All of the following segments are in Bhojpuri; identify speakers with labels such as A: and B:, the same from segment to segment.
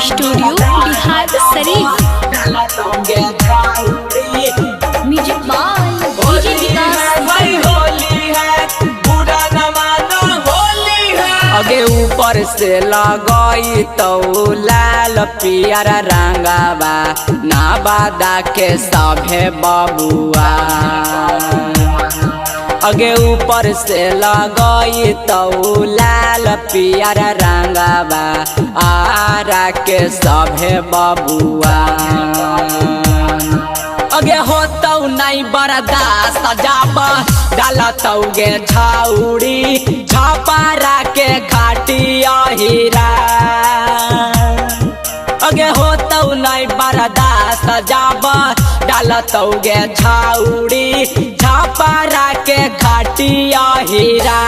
A: Studio Bihar Sharif. Music by DJ विकास।
B: अगे ऊपर से लगाई तो लाल पियर रंगाबा ना बादा के सभे बबुआ। अगे ऊपर से लगाई तो लाल पियर रंगाबा आरा के सभे बबुआ। अगे होतौ नहीं बर्दाश्त सजाब डालतौ गे छाउड़ी छपारा के खाटिया हीरा। अगे होतौ नहीं बर्दाश्त सजाब डालतौ गे छाउड़ी छपारा के खाटिया हीरा।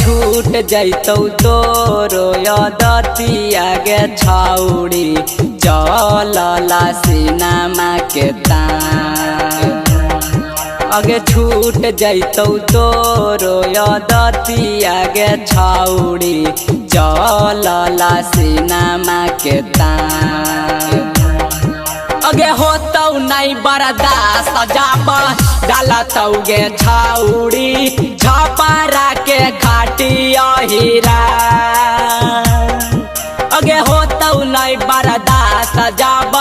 B: छूट जैतौ तोरो यदतिया गे छाउड़ी चलला सिनेमा के तान। अगे छूट जैतौ तोरो यदतिया गे छाउड़ी चलला सिनेमा के तान। अगे होतौ नहीं बर्दाश्त सजाब डालतौ गे छाउड़ी छपारा के खाटिया हीरा। अगे होतौ नहीं बर्दाश्त सजाब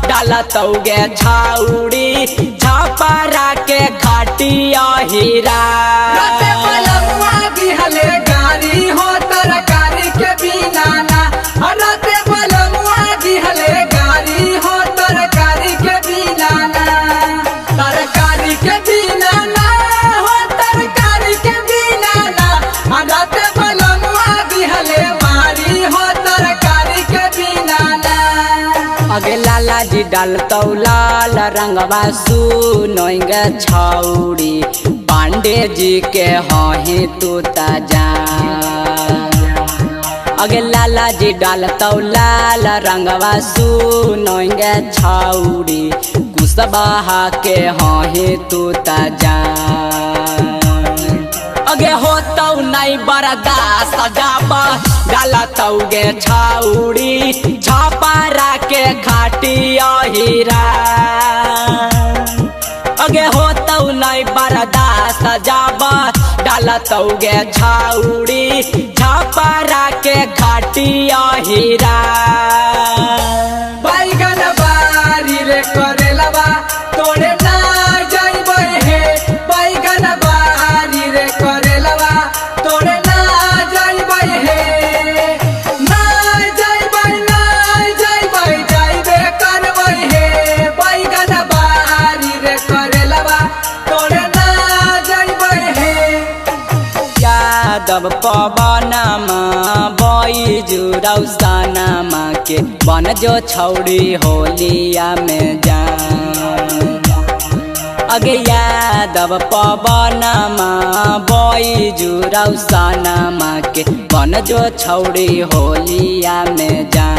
B: डालतौ गे छाउड़ी छपारा के खाटिया हीरा। अगे लाला जी डालतौ लाल रंगवा सुनोंगे छाउड़ी पांडे जी के हही तू ताजा। अगे लाला जी डालतौ लाल रंगवा सुनोंगे छाउड़ी कुशवाहा के हही तू ताजा। अगे होतौ नहीं बर्दाश्त सजाब डालतौ गे छाउड़ी छपारा के खाटिया हीरा। अगे होतौ नहीं बर्दाश्त सजाब डालतौ गे छाउड़ी छपारा के खाटिया हीरा।
C: बैगन बारी रे करेलवा तोड़े ना जाइबै हे। बैगन बारी रे करेलवा तोड़े ना जाइबै हे। ना जाइबै ना जाइबै जाइबे करबै हे। बैगन बारी रे करेलवा तोड़े ना जाइबै हे।
B: यादव पवनमा बैजू रौसनमा के बन जो छौड़ी होलिया में जा। अगे यादव पवनमा बैजू रौसनमा के बन जो छौड़ी होलिया में जा।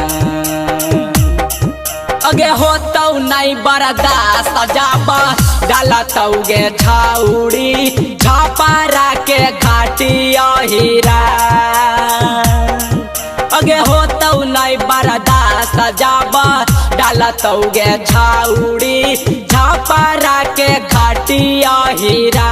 B: अगे होतौ नहीं बर्दाश्त सजाब डालतौ गे छाउड़ी छपारा के खाटिया हीरा। अगे होतौ नहीं बर्दाश्त सजाब डालतौ गे छाउड़ी छपारा के खाटिया हीरा।